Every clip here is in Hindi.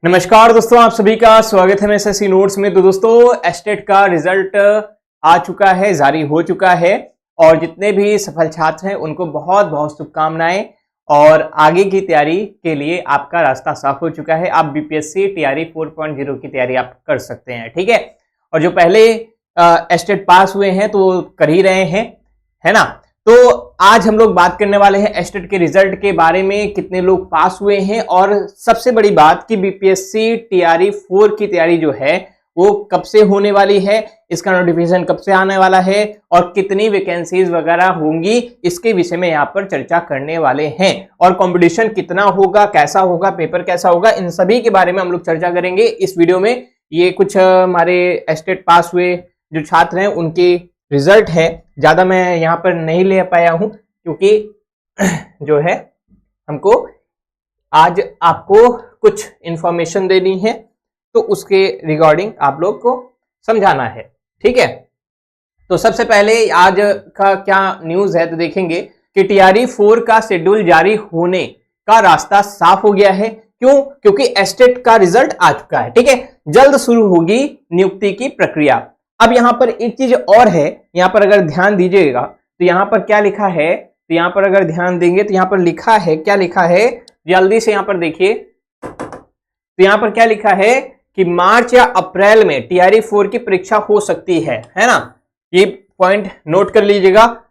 नमस्कार दोस्तों, आप सभी का स्वागत है एसएससी नोट्स में। तो दोस्तों, एस्टेट का रिजल्ट आ चुका है, जारी हो चुका है और जितने भी सफल छात्र हैं उनको बहुत बहुत शुभकामनाएं और आगे की तैयारी के लिए आपका रास्ता साफ हो चुका है। आप बीपीएससी टीआरई 4.0 की तैयारी आप कर सकते हैं, ठीक है। और जो पहले एस्टेट पास हुए हैं तो वो कर ही रहे हैं, है ना। तो आज हम लोग बात करने वाले हैं एस्टेट के रिजल्ट के बारे में, कितने लोग पास हुए हैं और सबसे बड़ी बात कि बीपीएससी टीआरई 4 की तैयारी जो है वो कब से होने वाली है, इसका नोटिफिकेशन कब से आने वाला है और कितनी वैकेंसीज वगैरह होंगी, इसके विषय में यहाँ पर चर्चा करने वाले हैं। और कंपटीशन कितना होगा, कैसा होगा, पेपर कैसा होगा, इन सभी के बारे में हम लोग चर्चा करेंगे इस वीडियो में। ये कुछ हमारे एस्टेट पास हुए जो छात्र हैं उनके रिजल्ट है, ज्यादा मैं यहाँ पर नहीं ले पाया हूं क्योंकि जो है हमको आज आपको कुछ इंफॉर्मेशन देनी है तो उसके रिगार्डिंग आप लोग को समझाना है, ठीक है। तो सबसे पहले आज का क्या न्यूज है तो देखेंगे कि टीआरई 4 का शेड्यूल जारी होने का रास्ता साफ हो गया है। क्यों? क्योंकि एस्टेट का रिजल्ट आ चुका है, ठीक है। जल्द शुरू होगी नियुक्ति की प्रक्रिया। अब यहां पर एक चीज और है, यहां पर अगर ध्यान दीजिएगा तो यहां पर क्या लिखा है, तो यहां पर अगर ध्यान देंगे तो यहां पर लिखा है, क्या लिखा है, जल्दी से यहां पर देखिए। तो यहां पर क्या लिखा है कि मार्च या अप्रैल में टीआरई 4 की परीक्षा हो सकती है ना। ये पॉइंट नोट कर लीजिएगा,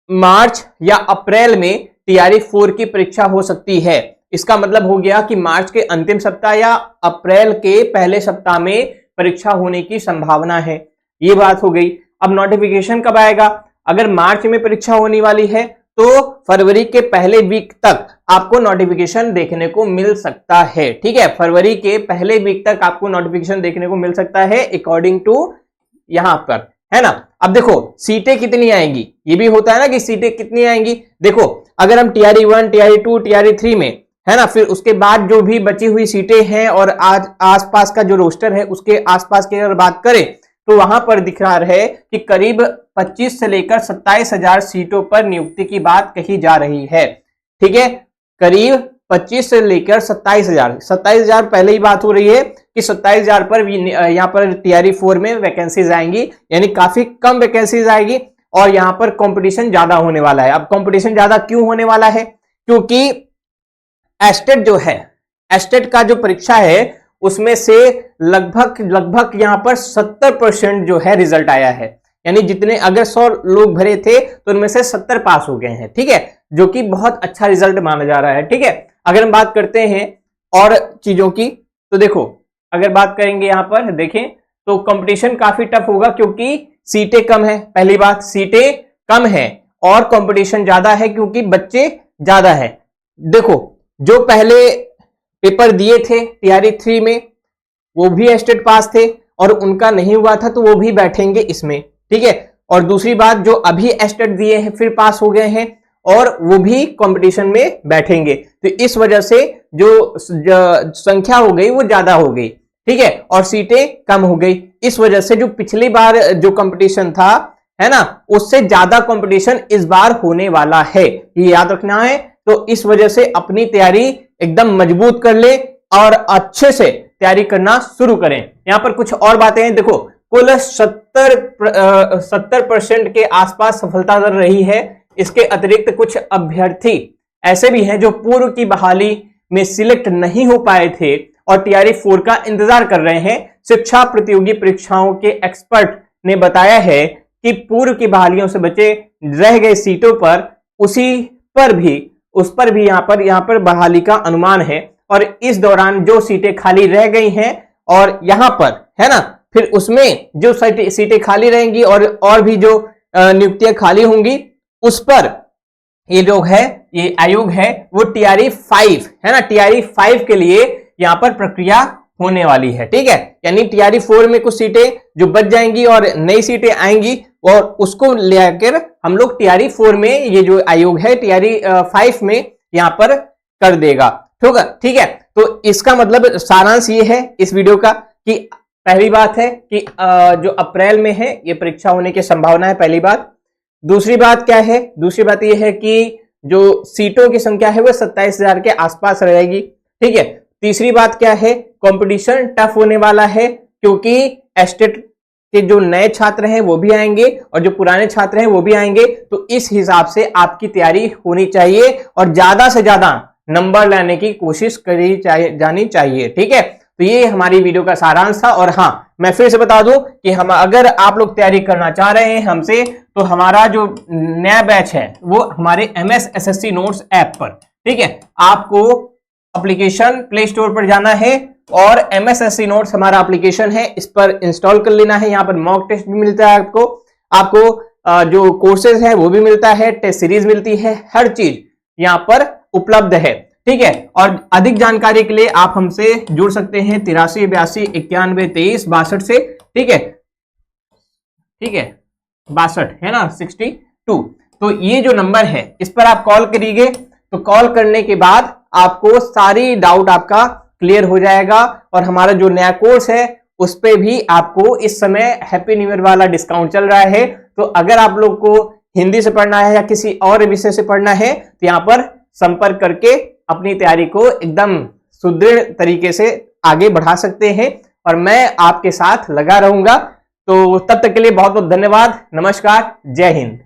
मार्च या अप्रैल में टीआरई 4 की परीक्षा हो सकती है। इसका मतलब हो गया कि मार्च के अंतिम सप्ताह या अप्रैल के पहले सप्ताह में परीक्षा होने की संभावना है। ये बात हो गई। अब नोटिफिकेशन कब आएगा? अगर मार्च में परीक्षा होने वाली है तो फरवरी के पहले वीक तक आपको नोटिफिकेशन देखने को मिल सकता है, ठीक है। फरवरी के पहले वीक तक आपको नोटिफिकेशन देखने को मिल सकता है अकॉर्डिंग टू यहां पर, है ना। अब देखो सीटें कितनी आएंगी, ये भी होता है ना कि सीटें कितनी आएंगी। देखो अगर हम टीआरई 1, टीआरई 2, टीआरई 3 में, है ना, फिर उसके बाद जो भी बची हुई सीटें हैं और आज आसपास का जो रोस्टर है उसके आसपास की अगर बात करें तो वहां पर दिख रहा है कि करीब 25 से लेकर 27,000 सीटों पर नियुक्ति की बात कही जा रही है, ठीक है। करीब 25 से लेकर 27,000 पहले ही बात हो रही है कि 27,000 पर यहाँ पर टीआरई 4 में वैकेंसीज आएंगी, यानी काफी कम वैकेंसीज आएगी और यहाँ पर कंपटीशन ज्यादा होने वाला है। अब कंपटीशन ज्यादा क्यों होने वाला है? क्योंकि एस्टेट जो है, एस्टेट का जो परीक्षा है उसमें से लगभग यहां पर 70% जो है रिजल्ट आया है, यानी जितने अगर 100 लोग भरे थे तो उनमें से 70 पास हो गए हैं, ठीक है, जो कि बहुत अच्छा रिजल्ट माना जा रहा है, ठीक है। अगर हम बात करते हैं और चीजों की तो देखो, अगर बात करेंगे यहां पर देखें तो कंपटीशन काफी टफ होगा क्योंकि सीटें कम है। पहली बात, सीटें कम है और कंपटीशन ज्यादा है क्योंकि बच्चे ज्यादा है। देखो जो पहले पेपर दिए थे टीआरई 3 में वो भी एस्टेट पास थे और उनका नहीं हुआ था तो वो भी बैठेंगे इसमें, ठीक है। और दूसरी बात, जो अभी एस्टेट दिए हैं फिर पास हो गए हैं और वो भी कंपटीशन में बैठेंगे, तो इस वजह से जो संख्या हो गई वो ज्यादा हो गई, ठीक है, और सीटें कम हो गई। इस वजह से जो पिछली बार जो कंपटीशन था, है ना, उससे ज्यादा कंपटीशन इस बार होने वाला है, ये याद रखना है। तो इस वजह से अपनी तैयारी एकदम मजबूत कर ले और अच्छे से तैयारी करना शुरू करें। यहां पर कुछ और बातें हैं, देखो कुल 70% के आसपास सफलता दर रही है। इसके अतिरिक्त कुछ अभ्यर्थी ऐसे भी हैं जो पूर्व की बहाली में सिलेक्ट नहीं हो पाए थे और टीआरई 4 का इंतजार कर रहे हैं। शिक्षा प्रतियोगी परीक्षाओं के एक्सपर्ट ने बताया है कि पूर्व की बहालियों से बचे रह गए सीटों पर उस पर भी यहाँ पर बहाली का अनुमान है और इस दौरान जो सीटें खाली रह गई हैं और यहाँ पर, है ना, फिर उसमें जो सीटें खाली रहेंगी और भी जो नियुक्तियां खाली होंगी उस पर ये जो है, ये आयोग है वो टीआरई 5, है ना, टीआरई 5 के लिए यहाँ पर प्रक्रिया होने वाली है, ठीक है। यानी टीआरई 4 में कुछ सीटें जो बच जाएंगी और नई सीटें आएंगी और उसको लेकर हम लोग टीआरई 4 में, ये जो आयोग है टीआरई 5 में यहाँ पर कर देगा, ठीक है। तो इसका मतलब सारांश ये है इस वीडियो का कि पहली बात है कि जो अप्रैल में है ये परीक्षा होने की संभावना है, पहली बात। दूसरी बात क्या है? दूसरी बात ये है कि जो सीटों की संख्या है वो 27,000 के आसपास रहेगी, ठीक है। तीसरी बात क्या है, कंपटीशन टफ होने वाला है, क्योंकि एस्टेट के जो नए छात्र हैं वो भी आएंगे और जो पुराने छात्र हैं वो भी आएंगे। तो इस हिसाब से आपकी तैयारी होनी चाहिए और ज्यादा से ज्यादा नंबर लाने की कोशिश करी जानी चाहिए। ठीक है, तो ये हमारी वीडियो का सारांश था। और हाँ, मैं फिर से बता दूं कि हम अगर आप लोग तैयारी करना चाह रहे हैं हमसे, तो हमारा जो नया बैच है वो हमारे MS SSC नोट्स ऐप पर, ठीक है, आपको एप्लीकेशन प्ले स्टोर पर जाना है और MS SSC नोट्स हमारा एप्लीकेशन है, इस पर इंस्टॉल कर लेना है। यहाँ पर मॉक टेस्ट भी मिलता है आपको जो कोर्सेज है वो भी मिलता है, टेस्ट सीरीज मिलती है, हर चीज यहाँ पर उपलब्ध है। ठीक है, और अधिक जानकारी के लिए आप हमसे जुड़ सकते हैं 83 82 91 23 62 से। ठीक है, 62 है ना, 62। तो ये जो नंबर है इस पर आप कॉल करिए, तो कॉल करने के बाद आपको सारी डाउट आपका क्लियर हो जाएगा। और हमारा जो नया कोर्स है उस पे भी आपको इस समय हैप्पी न्यू ईयर वाला डिस्काउंट चल रहा है। तो अगर आप लोग को हिंदी से पढ़ना है या किसी और विषय से पढ़ना है तो यहाँ पर संपर्क करके अपनी तैयारी को एकदम सुदृढ़ तरीके से आगे बढ़ा सकते हैं और मैं आपके साथ लगा रहूंगा। तो तब तक के लिए बहुत बहुत धन्यवाद। नमस्कार, जय हिंद।